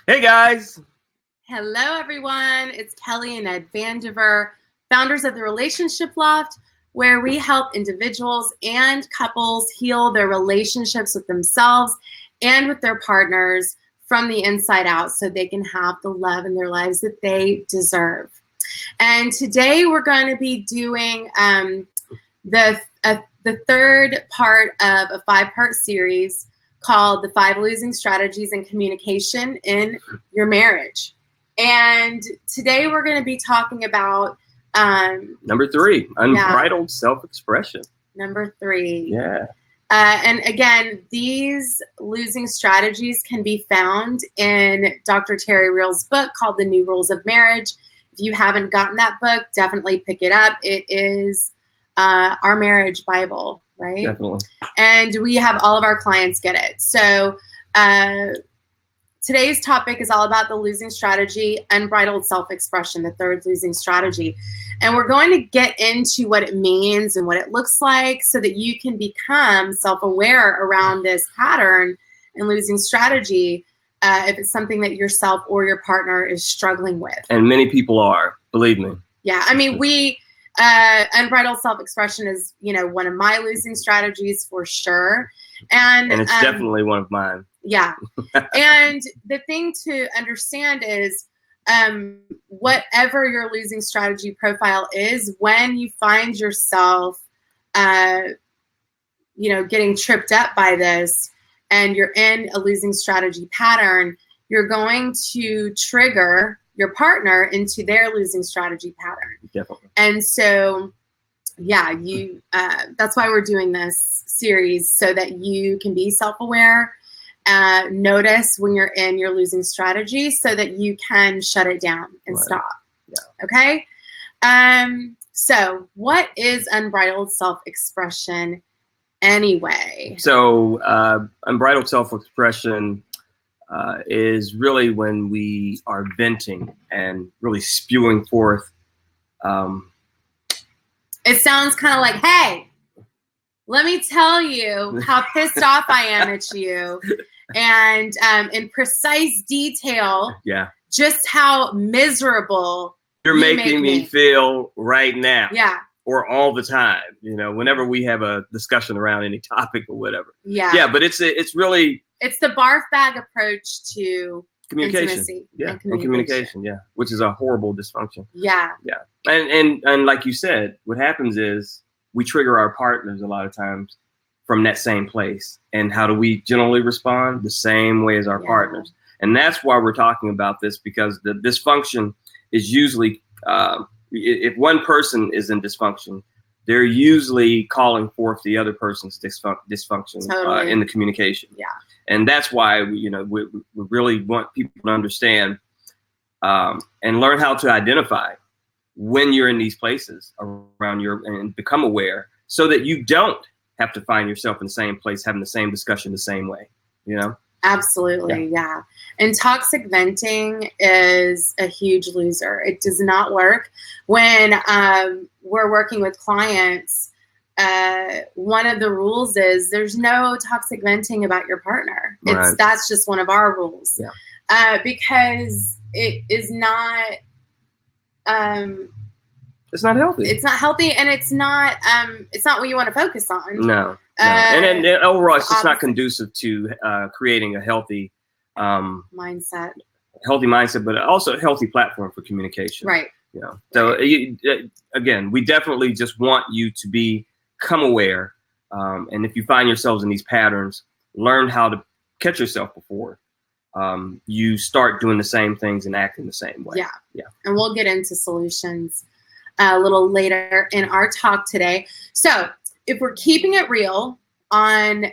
Hey guys. Hello, everyone. It's Kelly and Ed Vandiver, founders of the Relationship Loft, where we help individuals and couples heal their relationships with themselves and with their partners from the inside out so they can have the love in their lives that they deserve. And today we're going to be doing the third part of a 5-part series called The 5 Losing Strategies in Communication in Your Marriage. And today we're going to be talking about Number 3, Unbridled Self-Expression. Number 3. Yeah. And again, these losing strategies can be found in Dr. Terry Real's book called The New Rules of Marriage. If you haven't gotten that book, definitely pick it up. It is our marriage Bible, right? Definitely. And we have all of our clients get it. So today's topic is all about the losing strategy, unbridled self-expression, the third losing strategy. And we're going to get into what it means and what it looks like so that you can become self-aware around this pattern and losing strategy if it's something that yourself or your partner is struggling with. And many people are, believe me. Yeah, I mean, unbridled self-expression is, one of my losing strategies for sure. And it's definitely one of mine. Yeah. And the thing to understand is whatever your losing strategy profile is, when you find yourself, getting tripped up by this and you're in a losing strategy pattern, you're going to trigger your partner into their losing strategy pattern. Definitely. And so, yeah, that's why we're doing this series, so that you can be self-aware, notice when you're in your losing strategy so that you can shut it down and stop. Yeah. Okay? So what is unbridled self-expression anyway? So unbridled self-expression is really when we are venting and really spewing forth. It sounds kind of like, hey, let me tell you how pissed off I am at you. And in precise detail, just how miserable you're making me feel right now. Yeah. Or all the time, whenever we have a discussion around any topic or whatever. Yeah. Yeah, but it's really... It's the barf bag approach to communication. Intimacy. Yeah, and communication, which is a horrible dysfunction. Yeah. Yeah. And like you said, what happens is we trigger our partners a lot of times from that same place. And how do we generally respond? The same way as our partners. And that's why we're talking about this, because the dysfunction is usually, if one person is in dysfunction, they're usually calling forth the other person's dysfunction in the communication. Yeah. And that's why we really want people to understand and learn how to identify when you're in these places around and become aware, so that you don't have to find yourself in the same place, having the same discussion the same way, Absolutely. Yeah. And toxic venting is a huge loser. It does not work. When we're working with clients, one of the rules is there's no toxic venting about your partner. That's just one of our rules. Yeah. Because it is not... it's not healthy. It's not healthy, and it's not what you want to focus on. No. And overall, it's just not conducive to creating a healthy mindset. Healthy mindset, but also a healthy platform for communication. Right. So again, we definitely just want you to become aware, and if you find yourselves in these patterns, learn how to catch yourself before you start doing the same things and acting the same way. Yeah. Yeah. And we'll get into solutions a little later in our talk today. So if we're keeping it real on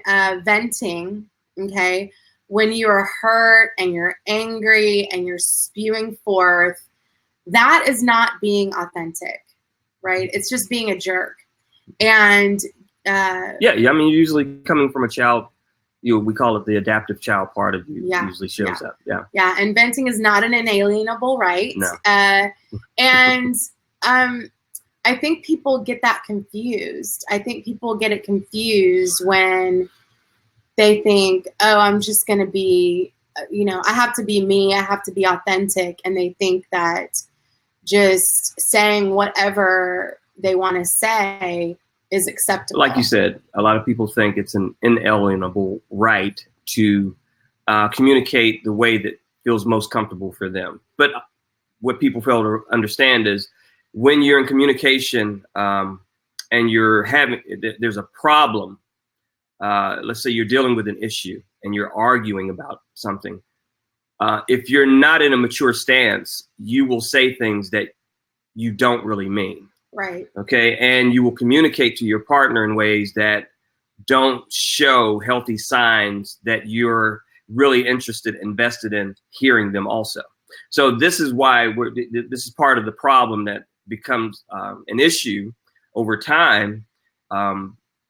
venting, okay, when you are hurt and you're angry and you're spewing forth, that is not being authentic, right? It's just being a jerk. And I mean, usually coming from a child, we call it the adaptive child part of you usually shows up. Yeah. Yeah. And venting is not an inalienable right. No. And I think people get that confused. I think people get it confused when they think, oh, I'm just going to be I have to be me, I have to be authentic, and they think that just saying whatever they want to say is acceptable. Like you said, a lot of people think it's an inalienable right to communicate the way that feels most comfortable for them. But what people fail to understand is when you're in communication and there's a problem, let's say you're dealing with an issue and you're arguing about something. If you're not in a mature stance, you will say things that you don't really mean. Right. Okay. And you will communicate to your partner in ways that don't show healthy signs that you're really interested, invested in hearing them also. So this is why this is part of the problem that becomes an issue over time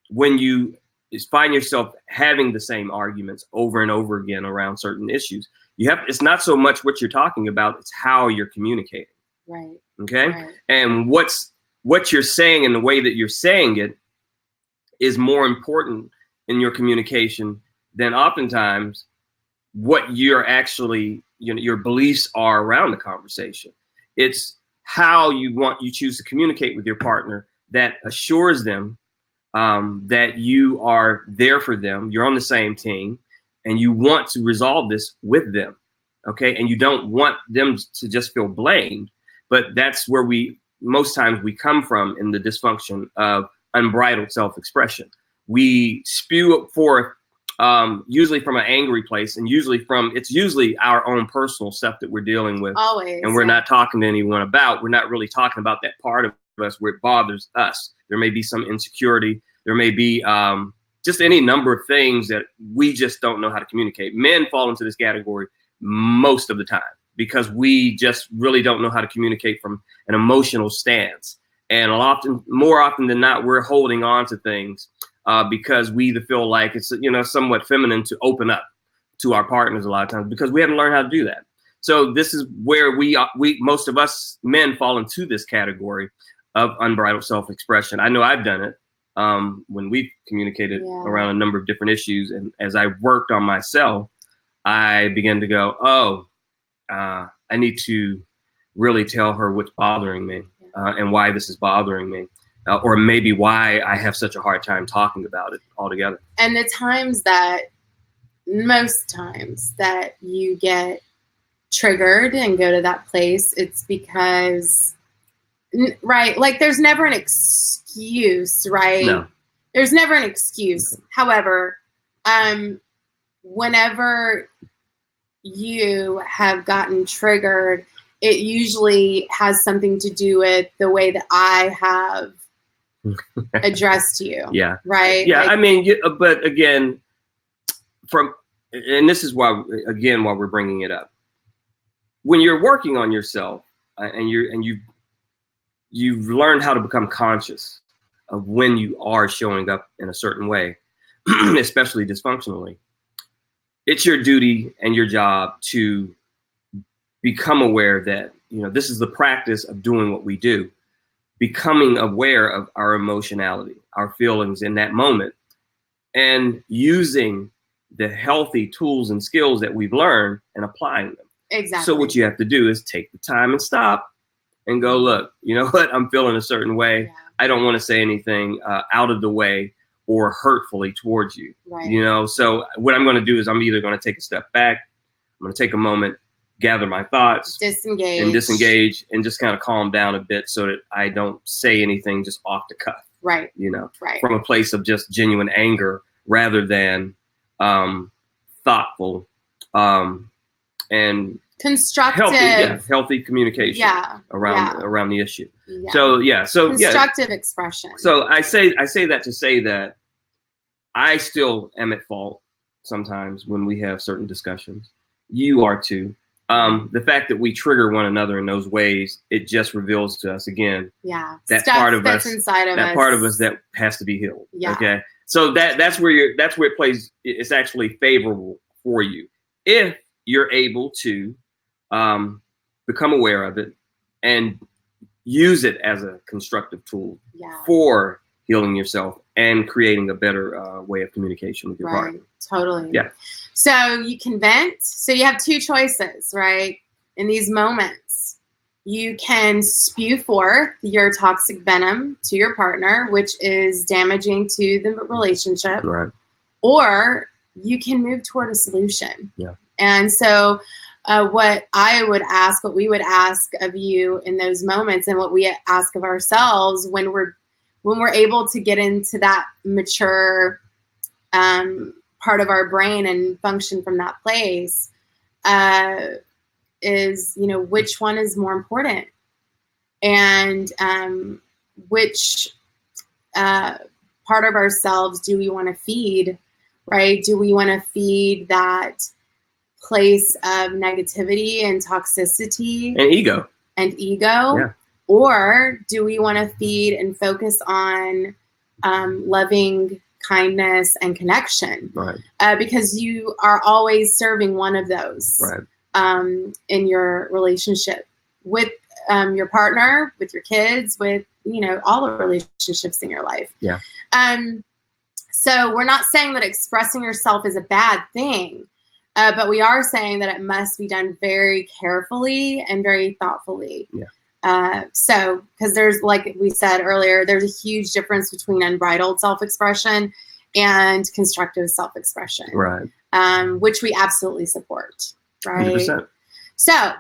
when you find yourself having the same arguments over and over again around certain issues. It's not so much what you're talking about, it's how you're communicating. Right. Okay. Right. And what you're saying and the way that you're saying it is more important in your communication than oftentimes what you're actually, your beliefs are around the conversation. It's how you choose to communicate with your partner that assures them that you are there for them, you're on the same team, and you want to resolve this with them, okay? And you don't want them to just feel blamed, but that's where most times we come from in the dysfunction of unbridled self-expression. We spew forth usually from an angry place, and it's usually our own personal stuff that we're dealing with. Always. And we're not talking to anyone about. We're not really talking about that part of us where it bothers us. There may be some insecurity. There may be just any number of things that we just don't know how to communicate. Men fall into this category most of the time because we just really don't know how to communicate from an emotional stance. And more often than not, we're holding on to things because we either feel like it's somewhat feminine to open up to our partners a lot of times because we haven't learned how to do that. So this is where we most of us men fall into this category of unbridled self-expression. I know I've done it when we've communicated around a number of different issues. And as I worked on myself, I began to go, I need to really tell her what's bothering me and why this is bothering me. Or maybe why I have such a hard time talking about it altogether. And most times that you get triggered and go to that place, it's because, right, like there's never an excuse, right? No. There's never an excuse. No. However, whenever you have gotten triggered, it usually has something to do with the way that I have addressed you. Yeah. Right. Yeah. But again, and this is why we're bringing it up. When you're working on yourself and you've learned how to become conscious of when you are showing up in a certain way, especially dysfunctionally, it's your duty and your job to become aware that, this is the practice of doing what we do. Becoming aware of our emotionality, our feelings in that moment, and using the healthy tools and skills that we've learned and applying them. Exactly. So what you have to do is take the time and stop and go, look, you know what? I'm feeling a certain way. Yeah. I don't want to say anything out of the way or hurtfully towards you. Right. So what I'm going to do is I'm either going to take a step back, I'm going to take a moment, gather my thoughts, disengage and just kind of calm down a bit so that I don't say anything just off the cuff. Right. Right. From a place of just genuine anger rather than thoughtful and constructive, healthy communication around the issue. Yeah. So constructive expression. So I say that to say that I still am at fault sometimes when we have certain discussions. You are too. The fact that we trigger one another in those ways, it just reveals to us again that part of us inside of that part of us that has to be healed. Yeah. Okay. So that's where it plays. It's actually favorable for you if you're able to become aware of it and use it as a constructive tool for healing yourself and creating a better way of communication with your partner. Totally. Yeah. So you can vent. So you have two choices, right? In these moments, you can spew forth your toxic venom to your partner, which is damaging to the relationship. Right. Or you can move toward a solution. Yeah. And so what we would ask of you in those moments, and what we ask of ourselves when we're able to get into that mature part of our brain and function from that place, is, which one is more important, and which part of ourselves do we want to feed, right? Do we want to feed that place of negativity and toxicity and ego? Yeah. Or do we want to feed and focus on loving kindness and connection? Right. Because you are always serving one of those. Right. In your relationship with your partner, with your kids, with, all the relationships in your life. Yeah. So we're not saying that expressing yourself is a bad thing, but we are saying that it must be done very carefully and very thoughtfully. Yeah. So, because there's, like we said earlier, there's a huge difference between unbridled self-expression and constructive self-expression. Right. Which we absolutely support. Right. 100%. So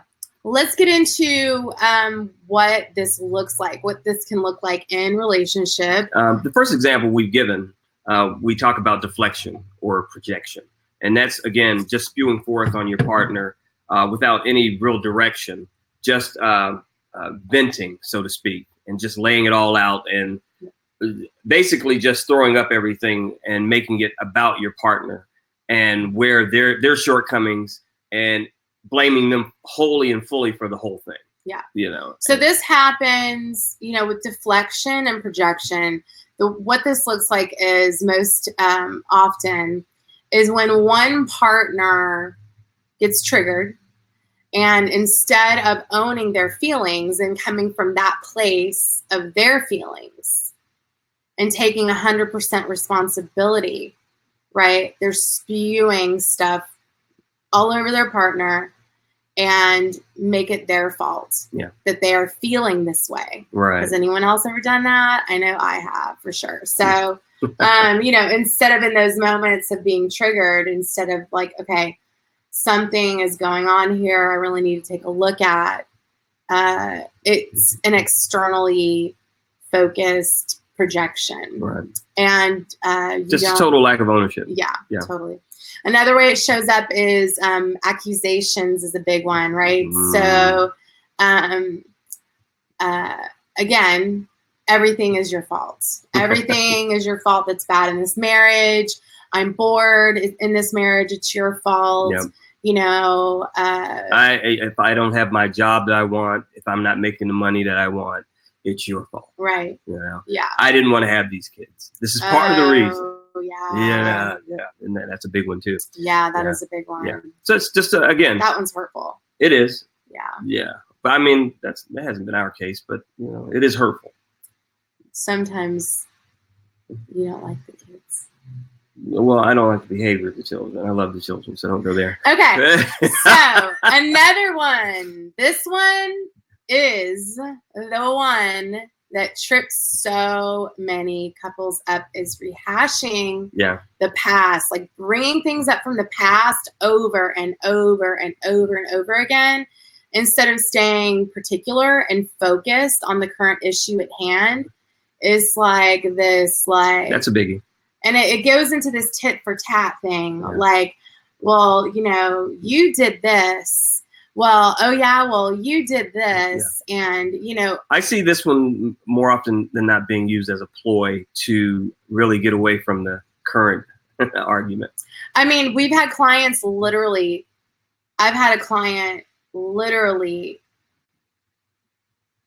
let's get into what this looks like, what this can look like in relationship. The first example we've given, we talk about deflection or projection. And that's, again, just spewing forth on your partner without any real direction, just venting, so to speak, and just laying it all out, and basically just throwing up everything and making it about your partner and where their shortcomings, and blaming them wholly and fully for the whole thing. Yeah. So this happens, with deflection and projection. What this looks like is most often is when one partner gets triggered, and instead of owning their feelings and coming from that place of their feelings and taking 100% responsibility, right? They're spewing stuff all over their partner and make it their fault. Yeah. That they are feeling this way. Right. Has anyone else ever done that? I know I have, for sure. So, instead of in those moments of being triggered, instead of like, okay, something is going on here, I really need to take a look at, it's an externally focused projection. Right. And just a total lack of ownership. Yeah, totally. Another way it shows up is accusations is a big one, right? So, again, everything is your fault. Everything is your fault that's bad in this marriage. I'm bored in this marriage. It's your fault. Yep. If I don't have my job that I want, if I'm not making the money that I want, it's your fault. Right. Yeah. I didn't want to have these kids. This is part of the reason. Yeah. And that's a big one too. Yeah, that is a big one. Yeah. So it's just again. That one's hurtful. It is. Yeah. Yeah. But I mean, that hasn't been our case, but it is hurtful. Sometimes you don't like the kids. Well, I don't like the behavior of the children. I love the children, so don't go there. Okay. So another one. This one is the one that trips so many couples up, is rehashing the past, like bringing things up from the past over and over and over and over again, instead of staying particular and focused on the current issue at hand. It's like this, like, that's a biggie. And it goes into this tit for tat thing, like, well, you did this. Well, oh yeah, well, you did this. Yeah. And, I see this one more often than not being used as a ploy to really get away from the current argument. I mean, we've had clients I've had a client literally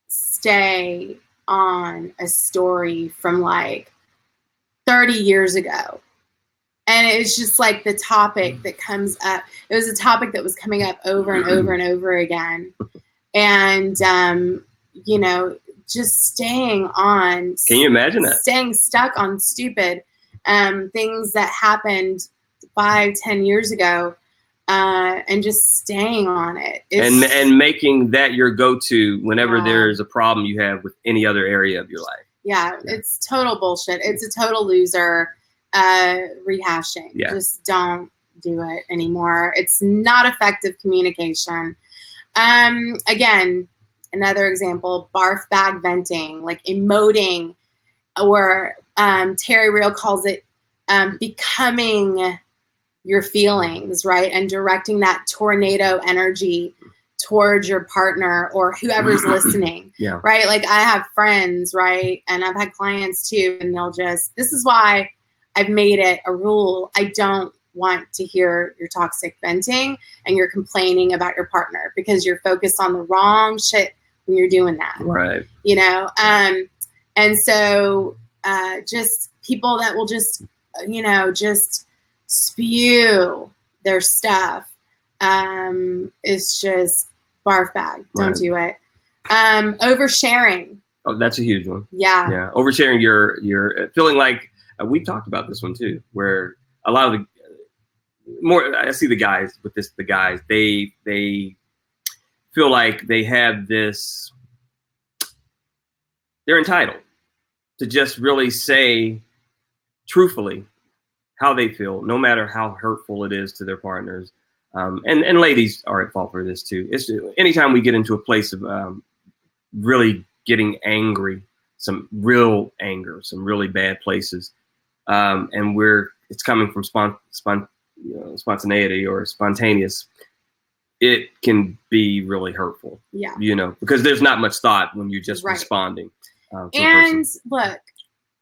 stay on a story from like 30 years ago. And it's just like the topic that comes up. It was a topic that was coming up over and over and over again. And, just staying on. Can you imagine that? Staying stuck on stupid things that happened 5-10 years ago, and just staying on it. And making that your go-to whenever Yeah. there's a problem you have with any other area of your life. Yeah, it's total bullshit. It's a total loser rehashing. Yeah. Just don't do it anymore. It's not effective communication. Again, another example, barf bag venting, like emoting, or Terry Real calls it becoming your feelings, right? And directing that tornado energy towards your partner or whoever's listening, Yeah. right? Like I have friends, right? And I've had clients too, and they'll just, this is why I've made it a rule. I don't want to hear your toxic venting and you're complaining about your partner, because you're focused on the wrong shit when you're doing that. Right. You know? And so just people that will just, you know, just spew their stuff is just barf bag. Don't Right. do it. Oversharing. Oh, that's a huge one. Yeah. Yeah. Oversharing your feeling like we talked about this one too, where a lot of I see the guys with this, the guys, they feel like they have this, they're entitled to just really say truthfully how they feel, no matter how hurtful it is to their partners. And ladies are at fault for this too. It's anytime we get into a place of really getting angry, some real anger, some really bad places, and it's coming from spontaneity or spontaneous, it can be really hurtful. Yeah. You know, because there's not much thought when you're just Right. responding. To a And person. look,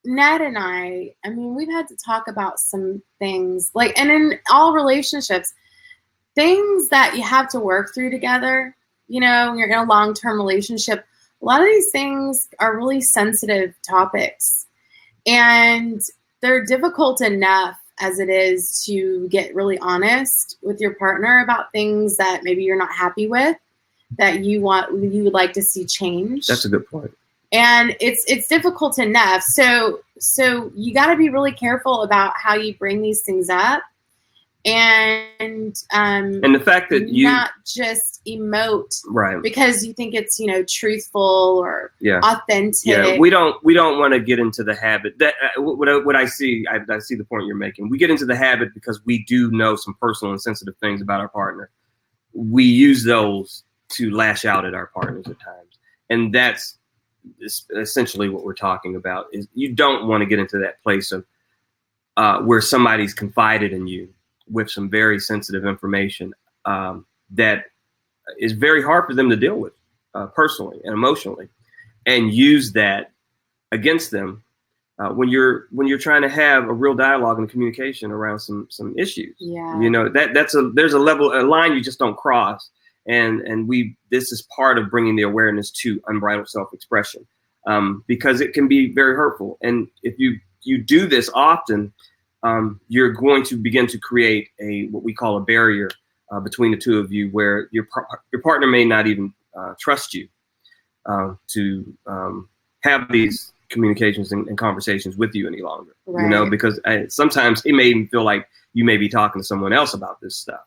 Ned and I mean, we've had to talk about some things, like, and in all relationships, things that you have to work through together, you know, when you're in a long-term relationship, a lot of these things are really sensitive topics, and they're difficult enough as it is to get really honest with your partner about things that maybe you're not happy with, that you would like to see change. That's a good point. And it's difficult enough. So you got to be really careful about how you bring these things up, and the fact that you not just emote right because you think it's, you know, truthful or yeah authentic. yeah we don't want to get into the habit that what I see the point you're making. We get into the habit because we do know some personal and sensitive things about our partner. We use those to lash out at our partners at times, and that's essentially what we're talking about. Is you don't want to get into that place of where somebody's confided in you with some very sensitive information that is very hard for them to deal with personally and emotionally, and use that against them when you're trying to have a real dialogue and communication around some issues. Yeah. You know, there's a line you just don't cross. And this is part of bringing the awareness to unbridled self-expression, because it can be very hurtful. And if you do this often, you're going to begin to create what we call a barrier between the two of you, where your partner may not even trust you to have these communications and conversations with you any longer. Right. You know, because sometimes it may even feel like you may be talking to someone else about this stuff,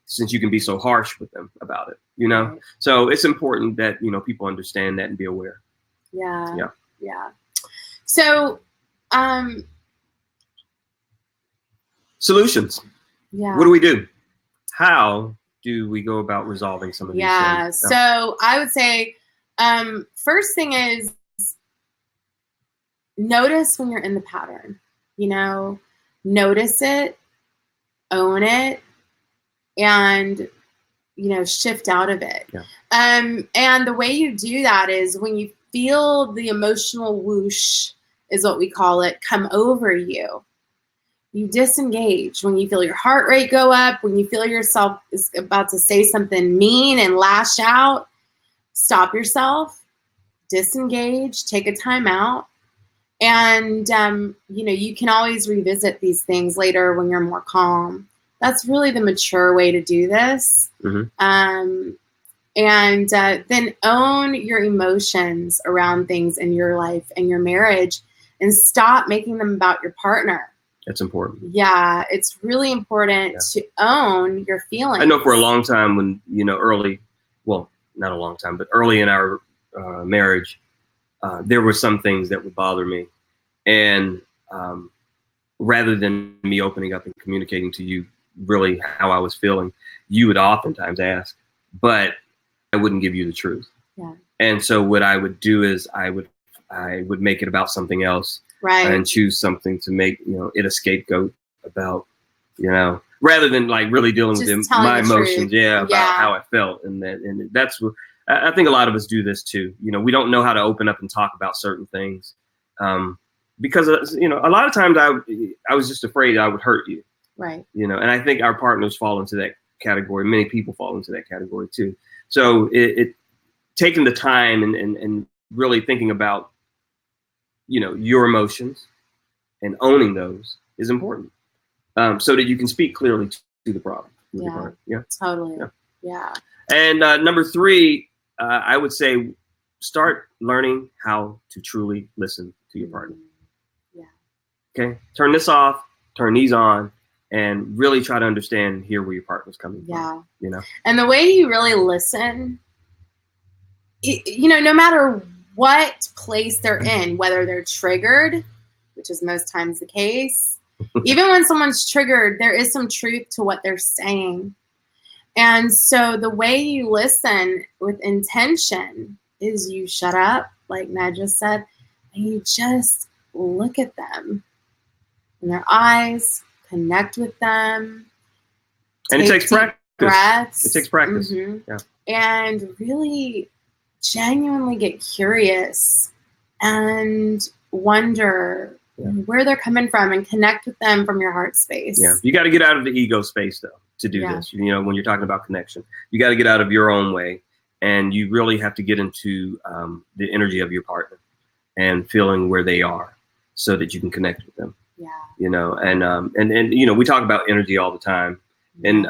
since you can be so harsh with them about it, you know? Right. So it's important that, you know, people understand that and be aware. Yeah. Yeah. Yeah. So, Solutions. yeah. What do we do? How do we go about resolving some of these things? So I would say, first thing is notice when you're in the pattern, you know, notice it, own it, and, you know, shift out of it. Yeah. And the way you do that is when you feel the emotional whoosh, is what we call it, come over you. You disengage. When you feel your heart rate go up, when you feel yourself is about to say something mean and lash out, stop yourself, disengage, take a time out. And, you know, you can always revisit these things later when you're more calm. That's really the mature way to do this. Mm-hmm. And then own your emotions around things in your life and your marriage, and stop making them about your partner. That's important. Yeah, it's really important to own your feelings. I know for a long time when, early, well, not a long time, but early in our marriage, there were some things that would bother me. And rather than me opening up and communicating to you really how I was feeling, you would oftentimes ask, but I wouldn't give you the truth. Yeah. And so what I would do is I would make it about something else, right, and choose something to make, it a scapegoat about, rather than like really dealing with my emotions, about how I felt. And that's what I think a lot of us do this too. We don't know how to open up and talk about certain things. Because, a lot of times I was just afraid I would hurt you. Right. And I think our partners fall into that category. Many people fall into that category too. So it taking the time and really thinking about, your emotions and owning those is important. So that you can speak clearly to the problem. Yeah. Totally. Yeah. And number 3, I would say start learning how to truly listen to your partner. Okay, turn this off, turn these on, and really try to understand and hear where your partner's coming from. And the way you really listen, no matter what place they're in, whether they're triggered, which is most times the case, even when someone's triggered, there is some truth to what they're saying. And so the way you listen with intention is you shut up, like Ned just said, and you just look at them in their eyes, connect with them. And it takes practice. Breaths, it takes practice. Yeah. And really genuinely get curious and wonder where they're coming from and connect with them from your heart space. Yeah. You got to get out of the ego space, though, to do this. When you're talking about connection, you got to get out of your own way, and you really have to get into the energy of your partner and feeling where they are so that you can connect with them. And we talk about energy all the time. And,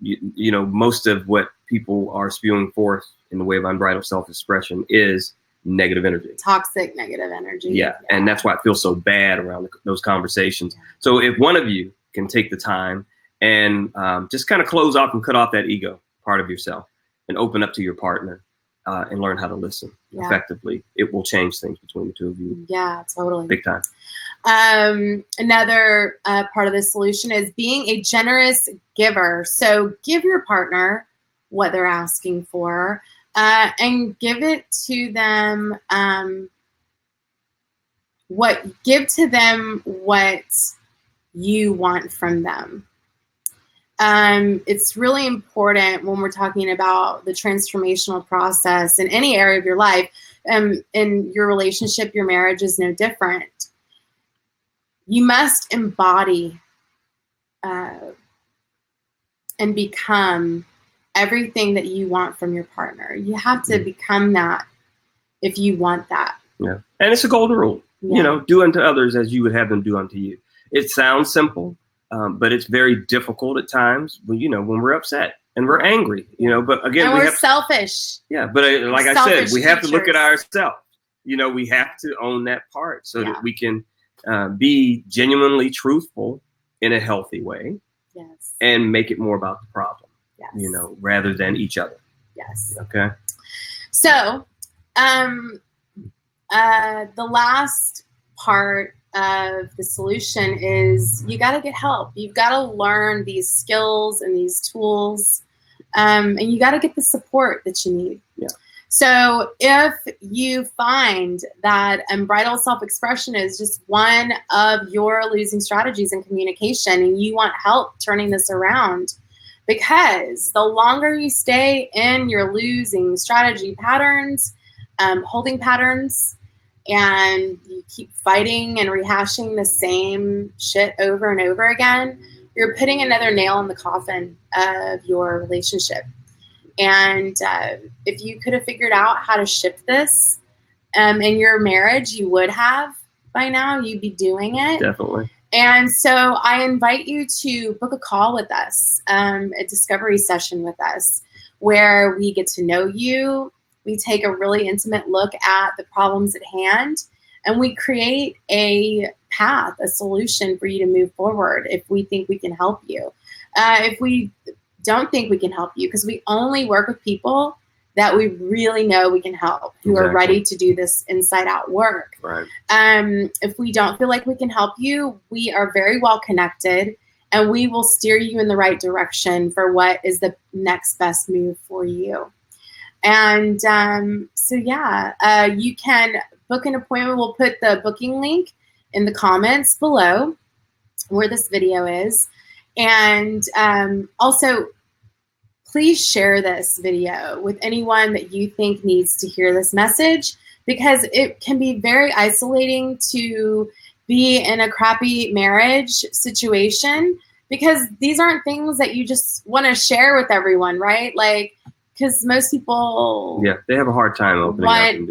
most of what people are spewing forth in the way of unbridled self-expression is negative energy. Toxic negative energy. Yeah. And that's why it feels so bad around those conversations. So if one of you can take the time and just kind of close off and cut off that ego part of yourself and open up to your partner and learn how to listen effectively, it will change things between the two of you. Yeah, totally. Big time. Another part of the solution is being a generous giver. So give your partner what they're asking for and give it to them. Give to them what you want from them. It's really important when we're talking about the transformational process in any area of your life. In your relationship, your marriage is no different. You must embody and become everything that you want from your partner. You have to become that if you want that. Yeah. And it's a golden rule. Do unto others as you would have them do unto you. It sounds simple, but it's very difficult at times when we're upset and we're angry, but again, and we're selfish. Yeah. But like I said, we have to look at ourselves. We have to own that part so that we can be genuinely truthful in a healthy way. Yes. And make it more about the problem. Yes. Rather than each other. Yes. Okay. So, the last part of the solution is you got to get help. You've got to learn these skills and these tools, and you got to get the support that you need. Yeah. So if you find that unbridled self-expression is just one of your losing strategies in communication and you want help turning this around, because the longer you stay in your losing strategy patterns, holding patterns, and you keep fighting and rehashing the same shit over and over again, you're putting another nail in the coffin of your relationship. And if you could have figured out how to shift this in your marriage, you would have by now. You'd be doing it. Definitely. And so I invite you to book a call with us, a discovery session with us, where we get to know you. We take a really intimate look at the problems at hand, and we create a path, a solution for you to move forward if we think we can help you. If we don't think we can help you, because we only work with people that we really know we can help, who are ready to do this inside out work. Right. If we don't feel like we can help you, we are very well connected, and we will steer you in the right direction for what is the next best move for you. And so yeah, you can book an appointment. We'll put the booking link in the comments below where this video is. And also, please share this video with anyone that you think needs to hear this message, because it can be very isolating to be in a crappy marriage situation, because these aren't things that you just want to share with everyone, right? Like, because most people they have a hard time opening want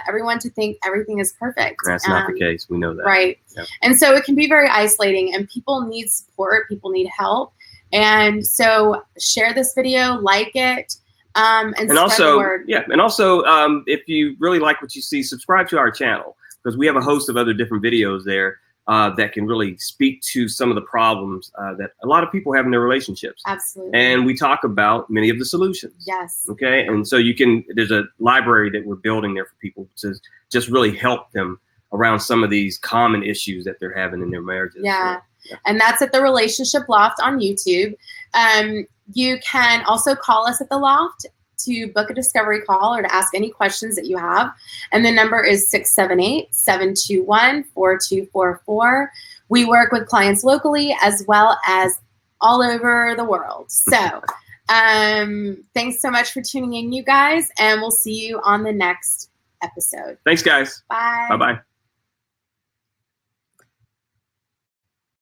everyone to think everything is perfect. That's not the case. We know that. Right. Yeah. And so it can be very isolating, and people need support. People need help. And so share this video, like it, and spread also, the word. Yeah, and also, if you really like what you see, subscribe to our channel, because we have a host of other different videos there that can really speak to some of the problems that a lot of people have in their relationships. Absolutely. And we talk about many of the solutions. Yes. Okay, and so there's a library that we're building there for people to just really help them around some of these common issues that they're having in their marriages. Yeah. And that's at the Relationship Loft on YouTube. You can also call us at the Loft to book a discovery call or to ask any questions that you have. And the number is 678-721-4244. We work with clients locally as well as all over the world. So thanks so much for tuning in, you guys, and we'll see you on the next episode. Thanks, guys. Bye. Bye-bye.